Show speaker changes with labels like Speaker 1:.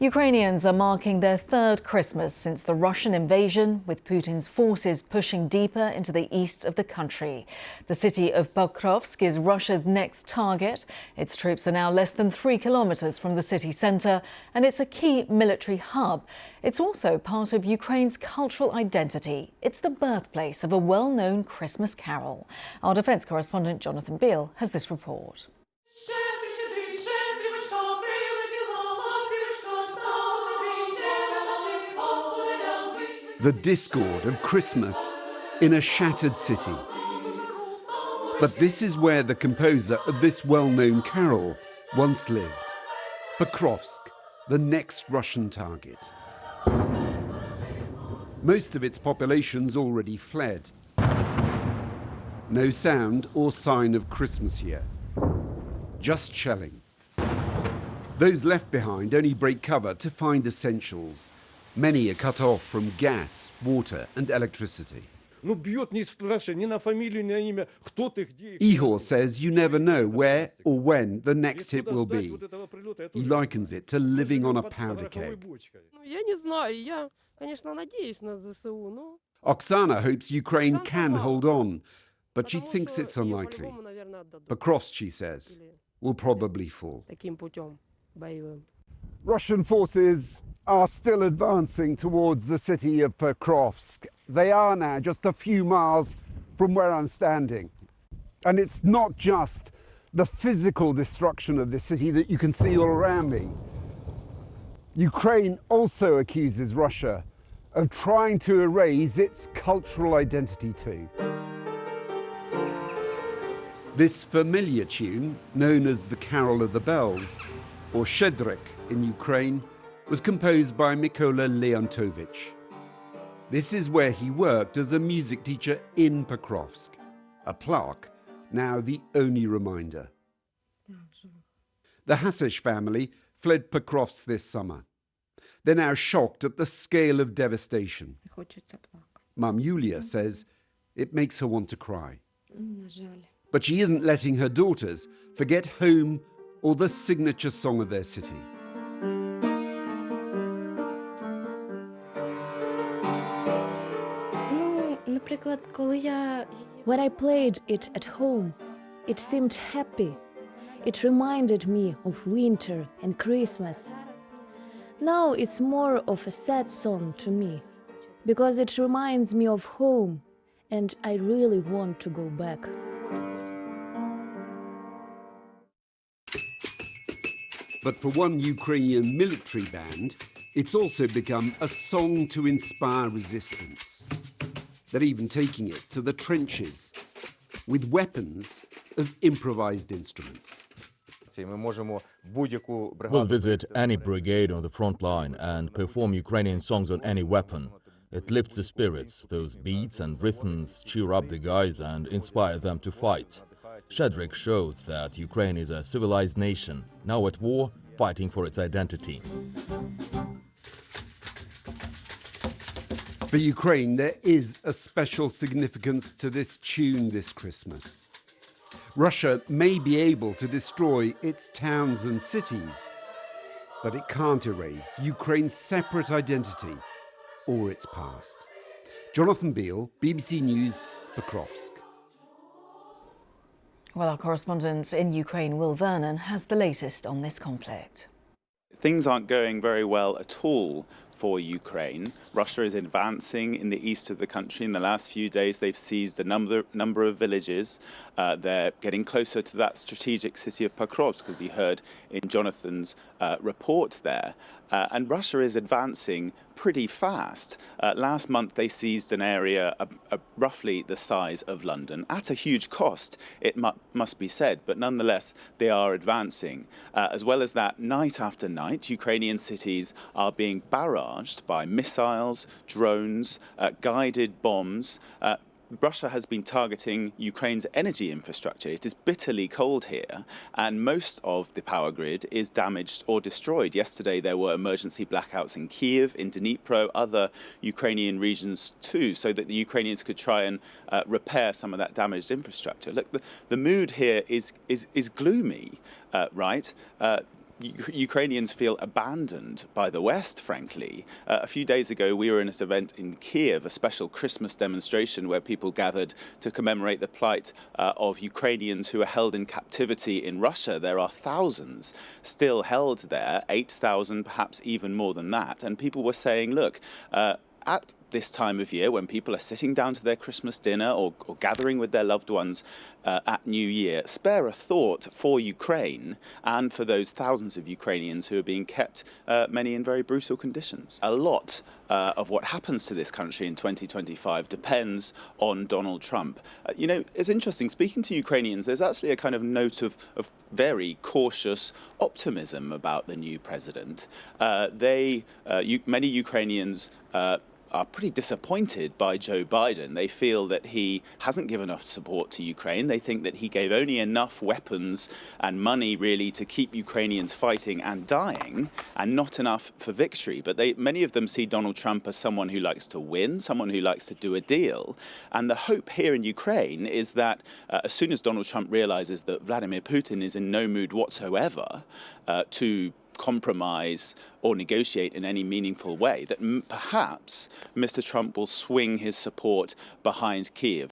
Speaker 1: Ukrainians are marking their third Christmas since the Russian invasion, with Putin's forces pushing deeper into the east of the country. The city of Pokrovsk is Russia's next target. Its troops are now less than 3 kilometres from the city centre, and it's a key military hub. It's also part of Ukraine's cultural identity. It's the birthplace of a well-known Christmas carol. Our defence correspondent Jonathan Beale has this report.
Speaker 2: The discord of Christmas in a shattered city. But this is where the composer of this well-known carol once lived. Pokrovsk, the next Russian target. Most of its population's already fled. No sound or sign of Christmas here. Just shelling. Those left behind only break cover to find essentials. Many are cut off from gas, water and electricity. Ihor says you never know where or when the next hit will be. He likens it to living on a powder keg. Oksana hopes Ukraine can hold on, but she thinks it's unlikely. Pokrovsk, she says, will probably fall. Russian forces are still advancing towards the city of Pokrovsk. They are now just a few miles from where I'm standing. And it's not just the physical destruction of the city that you can see all around me. Ukraine also accuses Russia of trying to erase its cultural identity too. This familiar tune, known as the Carol of the Bells, or Shedrik in Ukraine, was composed by Mykola Leontovich. This is where he worked as a music teacher in Pokrovsk. A plaque, now the only reminder. The Hasesh family fled Pokrovsk this summer. They're now shocked at the scale of devastation. Mum Yulia says it makes her want to cry. But she isn't letting her daughters forget home or the signature song of their city.
Speaker 3: When I played it at home, it seemed happy. It reminded me of winter and Christmas. Now it's more of a sad song to me, because it reminds me of home, and I really want to go back.
Speaker 2: But for one Ukrainian military band, it's also become a song to inspire resistance. They're even taking it to the trenches, with weapons as improvised instruments.
Speaker 4: We'll visit any brigade on the front line and perform Ukrainian songs on any weapon. It lifts the spirits. Those beats and rhythms cheer up the guys and inspire them to fight. Shedrik shows that Ukraine is a civilized nation, now at war, fighting for its identity.
Speaker 2: For Ukraine, there is a special significance to this tune this Christmas. Russia may be able to destroy its towns and cities, but it can't erase Ukraine's separate identity or its past. Jonathan Beale, BBC News, Pokrovsk.
Speaker 1: Well, our correspondent in Ukraine, Will Vernon, has the latest on this conflict.
Speaker 5: Things aren't going very well at all for Ukraine. Russia is advancing in the east of the country. In the last few days, they've seized a number of villages. They're getting closer to that strategic city of Pokrovsk, as you heard in Jonathan's report there. And Russia is advancing pretty fast. Last month, they seized an area roughly the size of London, at a huge cost, it must be said, but nonetheless, they are advancing. As well as that, night after night, Ukrainian cities are being barraged by missiles, drones, guided bombs. Russia has been targeting Ukraine's energy infrastructure. It is bitterly cold here, and most of the power grid is damaged or destroyed. Yesterday, there were emergency blackouts in Kiev, in Dnipro, other Ukrainian regions too, so that the Ukrainians could try and repair some of that damaged infrastructure. Look, the mood here is gloomy, right? Ukrainians feel abandoned by the West, frankly. A few days ago, we were in this event in Kiev, a special Christmas demonstration where people gathered to commemorate the plight of Ukrainians who are held in captivity in Russia. There are thousands still held there, 8,000, perhaps even more than that. And people were saying, look, at this time of year when people are sitting down to their Christmas dinner or gathering with their loved ones at New Year, spare a thought for Ukraine and for those thousands of Ukrainians who are being kept, many in very brutal conditions. A lot of what happens to this country in 2025 depends on Donald Trump. You know, it's interesting, speaking to Ukrainians, there's actually a kind of note of very cautious optimism about the new president. Many Ukrainians are pretty disappointed by Joe Biden. They feel that he hasn't given enough support to Ukraine. They think that he gave only enough weapons and money, really, to keep Ukrainians fighting and dying, and not enough for victory. But many of them see Donald Trump as someone who likes to win, someone who likes to do a deal. And the hope here in Ukraine is that as soon as Donald Trump realizes that Vladimir Putin is in no mood whatsoever to compromise or negotiate in any meaningful way, that perhaps Mr. Trump will swing his support behind Kyiv.